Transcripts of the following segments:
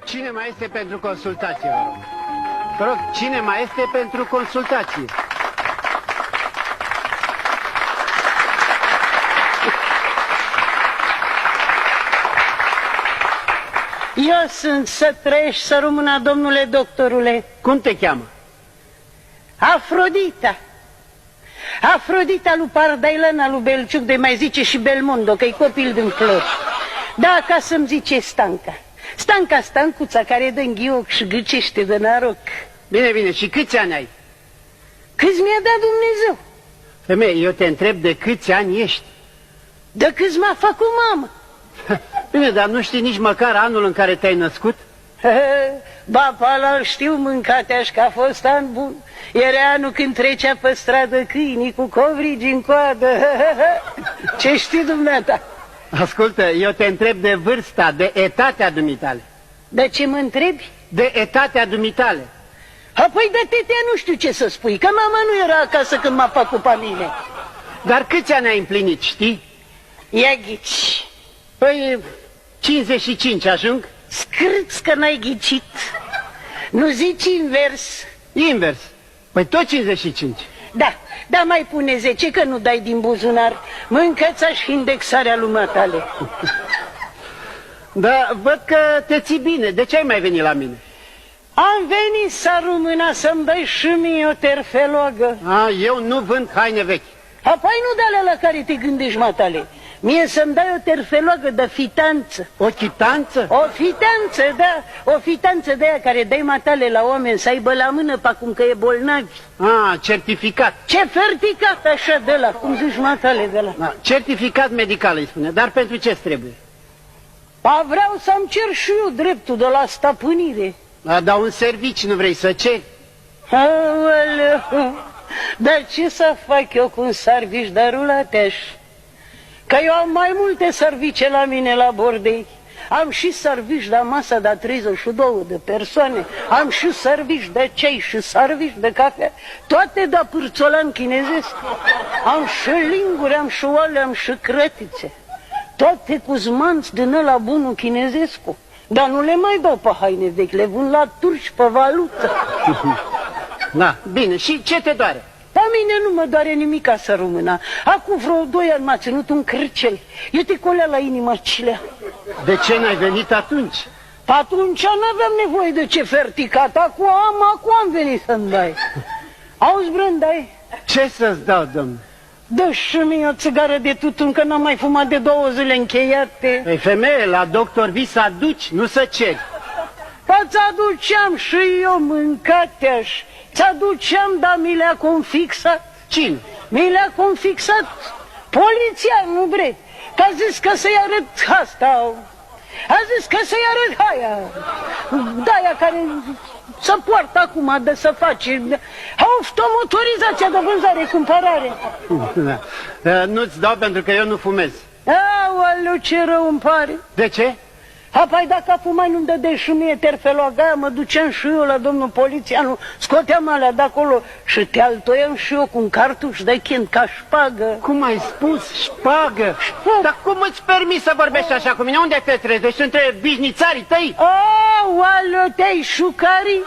Cine mai este pentru consultație, vă rog? Vă rog, cine mai este pentru consultație? Eu sunt să trăiești, să rămână, domnule doctorule. Cum te cheamă? Afrodita. Afrodita lui Pardailana, lui Belciuc, de mai zice și Belmondo, că-i copil din flori. Da, ca să-mi zice Stanca. Stanca Stancuța, care dă în ghioc și gâcește de noroc. Bine, bine, și câți ani ai? Câți mi-a dat Dumnezeu? Femeie, eu te întreb de câți ani ești. De câți m-a făcut mamă? Bine, dar nu știi nici măcar anul în care te-ai născut? Ba, ăla știu, mâncateaș, că a fost an bun. Era anul când trecea pe stradă câinii cu covrigi în coadă. Ce știi dumneata? Ascultă, eu te întreb de vârsta, de etatea dumitale. De ce mă întrebi? De etatea dumitale. Apoi de tetea nu știu ce să spui, că mama nu era acasă când m-a făcut pe mine. Dar câți ani ai împlinit, știi? Ia ghici. Păi, 55 ajung? Scrâți că n-ai ghicit. Nu zici invers? Invers. Păi tot 55. Da, dar mai pune 10, că nu dai din buzunar. Mâncă-ți și indexarea lumatale. Da, văd că te ții bine. De ce ai mai venit la mine? Am venit să rămâna să-mi dai și mie o terfelogă. Eu nu vând haine vechi. Apoi nu de alea la care te gândești, matale. Mie să-mi dai o terfelogă de fitanță. O chitanță? O fitanță, da. O fitanță de aia care dai matale la oameni să aibă la mână pe acum că e bolnavi. Certificat. Ce certificat așa de la, cum zici matale de la. Certificat medical îi spune, dar pentru ce trebuie? Vreau să-mi cer și eu dreptul de la stăpânire. Dar un servici nu vrei să ceri? Aoleu, dar ce să fac eu cu un servici de rulateș? Că eu am mai multe servicii la mine la bordei. Am și servici la masa de 32 de persoane, am și servici de ceai și servici de cafea, toate de pârțolan chinezesc. Am și linguri, am și oale, am și crătițe, toate cu zmanți din ăla bunul chinezescu. Dar nu le mai dau pe haine vechi, le vând la turci pe valută. Da, bine, și ce te doare? Pe mine nu mă doare nimica să rămână. Acum vreo 2 ani m-a ținut un cârcel. Eu te colea la inima cilea. De ce n-ai venit atunci? Atunci n-aveam nevoie de ce ferticat. Acum am venit să-mi dai. Auzi, Brândai? Ce să-ți dau, domnule? Dă și mie o țigară de tutun, că n-am mai fumat de 2 zile încheiate. Ei, femeie, la doctor vii să aduci, nu să ceri. Ți aduceam și eu, mâncateaș. Ți-aduceam, dar mi le-a confixat. Cine? Mi le-a confixat poliția, nu bre. Că a zis că să-i arăt asta. A zis că să-i arăt haia. De-aia care să poartă acum, de să face automotorizația de vânzare-cumpărare. Da. Nu-ți dau pentru că eu nu fumez. Aoleu, ce rău îmi pare. De ce? Apoi dacă fumai nu-mi dădeai și mie terfeloga, mă duceam și eu la domnul polițianu, scoteam alea de acolo și te altoiam și eu cu un cartuș de chint ca șpagă. Cum ai spus? Șpagă? Dar cum îți permis să vorbești așa cu mine? Unde te trezești? Între bișnițarii tăi? Aoleu, te-ai șucari?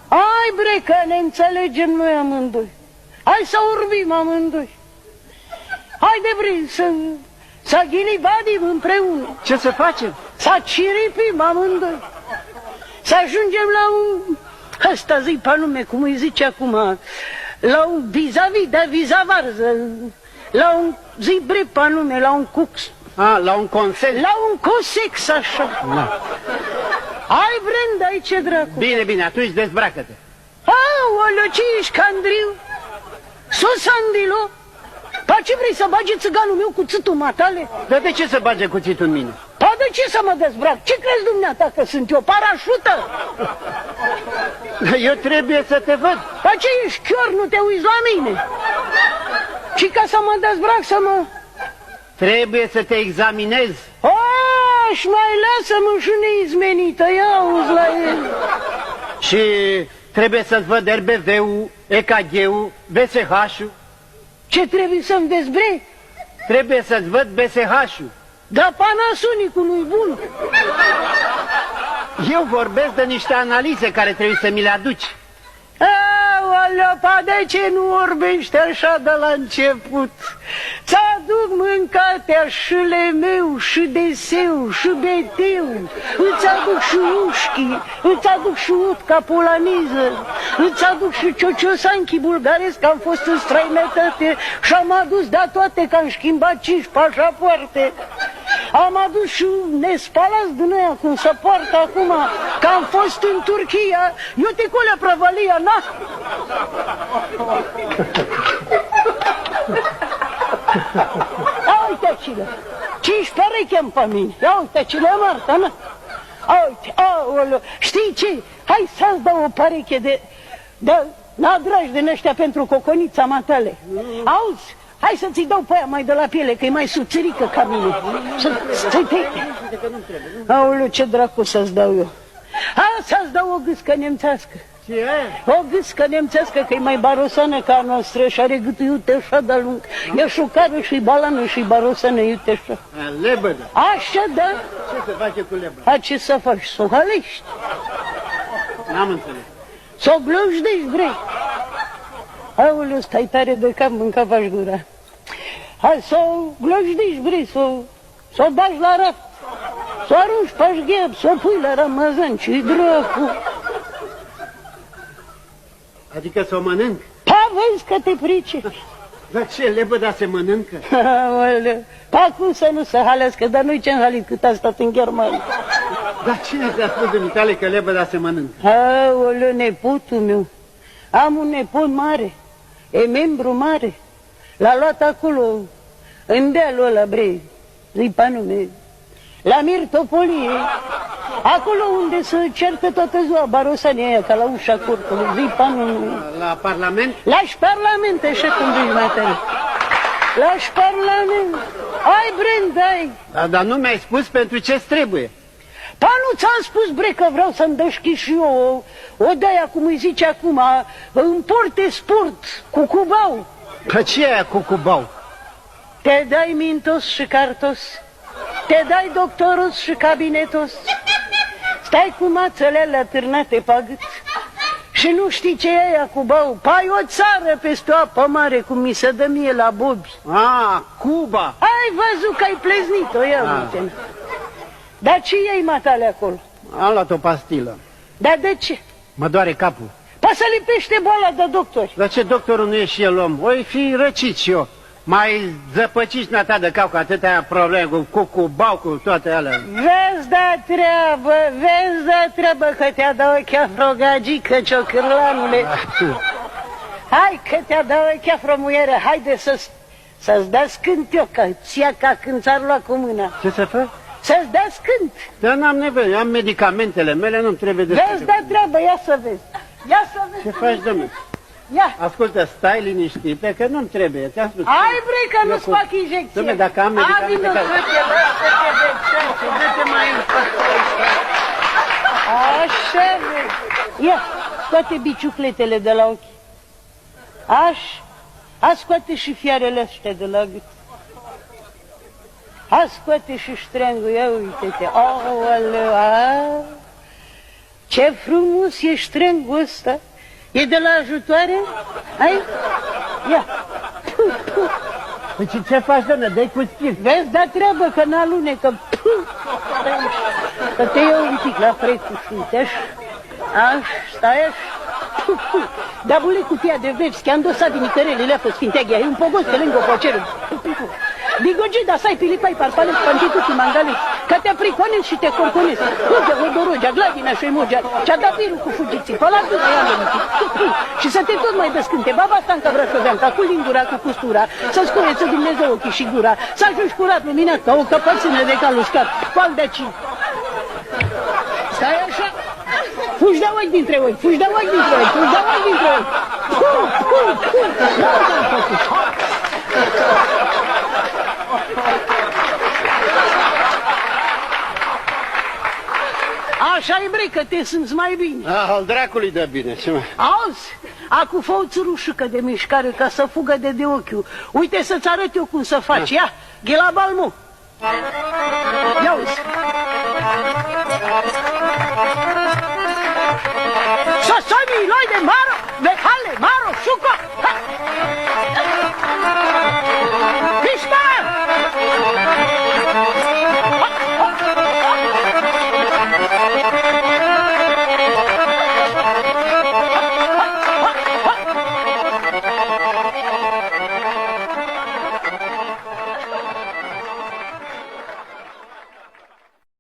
Hai bre, că ne înțelegem noi amândoi. Hai să urbim amândoi. Haide bre, să ghilibadim împreună. Ce să facem? Să ciripim amândoi. Să ajungem la un... Ăsta zi pe nume, cum îi zice acum, la un vis-a-vis de vizavarză, la un zi bre pe nume, la un cux. La un consens? La un cosex, așa. Da. Ai, Brenda, ai ce dracu? Bine, bine, atunci dezbracă-te. Aoleu, ce ești, Candriu? Sosandilo? Pa ce vrei să bage țiganul meu cu țâtul matale? Dar de ce să bage cuțitul în mine? Pa de ce să mă dezbrac? Ce crezi dumneata că sunt eu? Parașută? Eu trebuie să te văd. Pa ce ești chior, nu te uiți la mine? Și ca să mă dezbrac, să mă... Trebuie să te examinez. Și mai lasă-mă și neizmenită, ia auzi la el. Și trebuie să-ți văd RBV-ul, EKG-ul, VSH-ul. Ce trebuie să-mi dezbrec? Trebuie să-ți văd BSH-ul. Dar Panasonicul nu-i bun. Eu vorbesc de niște analize care trebuie să mi le aduci. Aoleu, pa de ce nu vorbești așa de la început? Ți-aduc mâncatea și lemeu, și deseu, și beteu, îți aduc și ușchi, îți aduc și utca polaniză, îți aduc și ciociosanchi bulgaresc, că am fost în străinătate și am adus de toate, că am schimbat 5 pașapoarte. Am adus și nespalați din aia cum se poartă acum, că am fost în Turcia, eu te colea prăvălia, na? Ia uite cine, 5 pereche-mi pe mine, ia uite cine e Marta, na? Ia uite, aoleu, știi ce? Hai să-ți dau o pereche de nadrași din ăștia pentru coconița matale. Auzi? Hai să-ți dau pe aia mai de la piele, că e mai subțirică ca mine. Aoleu, ce dracu să-ți dau eu? Hai să-ți dau o gâscă nemțească. O gâscă nemțească, că e mai barosană ca a noastră și are gâtul iute așa de lung. E șucară și balană și barosană iute așa. Lebădă. Așa, da? Ce se face cu lebădă? A, ce să faci? S-o halești? N-am înțeles. S-o glojdești, vrei? Aoleu, stai tare de cap, mânca-v-aș gura. Hai să o glojdești, vrei, să o bagi la raft, să o arunci pe șgheb, să o pui la ramazan, ce-i dracu? Adică să o mănânc? Pa, vezi că te pricepi. Dar ce, lebăda se mănâncă? Aoleu, pa cum să nu se halească, dar nu-i ce-n halit cât a stat în Germania. Dar cine te-a spus dumitale că lebăda se mănâncă? Aoleu, nepotul meu. Am un nepot mare, e membru mare. L-a luat acolo, în dealul ăla, bre, zi pe nume, la Mirtopolie, acolo unde se certă toată ziua barosanii aia, ca la ușa cortului, zi pe nume. La Parlament? La-și Parlament, așa cum zici mai tare. La-și Parlament. Ai, Brenda, ai. Dar nu mi-ai spus pentru ce-ți trebuie. Pa, nu ți-am spus, bre, că vreau să-mi dășchi și eu o de-aia, cum îi zice acum, în porte sport, cu cubau. Că ce e aia cu cubau? Te dai mintos și cartos, te dai doctoros și cabinetos, stai cu mațele alea târnate pe gât și nu știi ce e aia cu bau. Pai o țară peste o apă mare, cum mi se dă mie la bobi. Cuba. Ai văzut că ai pleznit-o, ia uite. Dar ce iei matale acolo? Am luat o pastilă. Dar de ce? Mă doare capul. Pa să lipește boala de doctori. Dar ce, doctorul nu e și el om? Oi fi răcit și eu. Mai zăpăciți nata de cap cu atâtea probleme, cu cubau, cu toate alea. Vezi de treabă, că te-a dat ochea frogagică, ciocârlanule. Hai că te-a dat ochea fromuiere, haide să-ți dea scânt eu, că ți-a ca când ți-ar lua cu mâna. Ce să fac? Să-ți dea scânt. Dar n-am nevoie, am medicamentele mele, nu-mi trebuie de... Vezi de treabă, ia să vezi. Ia să vezi. Ce faci, domnule? Ia. Ascultă, stai liniștită, că nu-mi trebuie, ți-am spus. Ai, vrei că nu-ți fac injecție. Dom'le, dacă am medicamente care... Dă-te mai în față. Așa, vrei. Ia, scoate biciucletele de la ochi. A scoate și fiarele astea de la gât. A scoate și ștreangul, ia uite-te. Aoleu, ce frumos e ștreangul ăsta. E de la ajutoare? Ai? Ia. Păi ce faci, doamne? Dă-i cu spirit. Vezi, da treabă că n-alunecă. Să te iau un pic la frecuș, uite, așa, stai așa. Da, bule, cutia de veps, che hanno dossato i carelli, lei fa sfinteglia, e un po' questo lengo pocero. Dico, da, sai, pilipai, parpale, spanti tutti mangali, che te apricone și te corconesi. Uite, odorogea, gladina și emoja, ce-a dat virul cu fugiții, pe la ducă, ia și să te tot mai descânte, baba Stanca Brașoveanca, cu lingura, cu custura, să-ți cureță Dumnezeu ochii și gura, să ajungi curat, luminat, ca o căpățână de cal uscat, pal de aici. Stai așa? Fugi de ochi dintre ochi, fugi de ochi dintre ochi, fugi de ochi dintre ochi. Așa-i, bre, că te simți mai bine. Al dracului dă bine, ce mai... Auzi, acu fă o țărușucă de mișcare ca să fugă de ochiul. Uite să-ți arăt eu cum să faci, ia, ghela balmu. Ia uzi. 100 milioane de mară,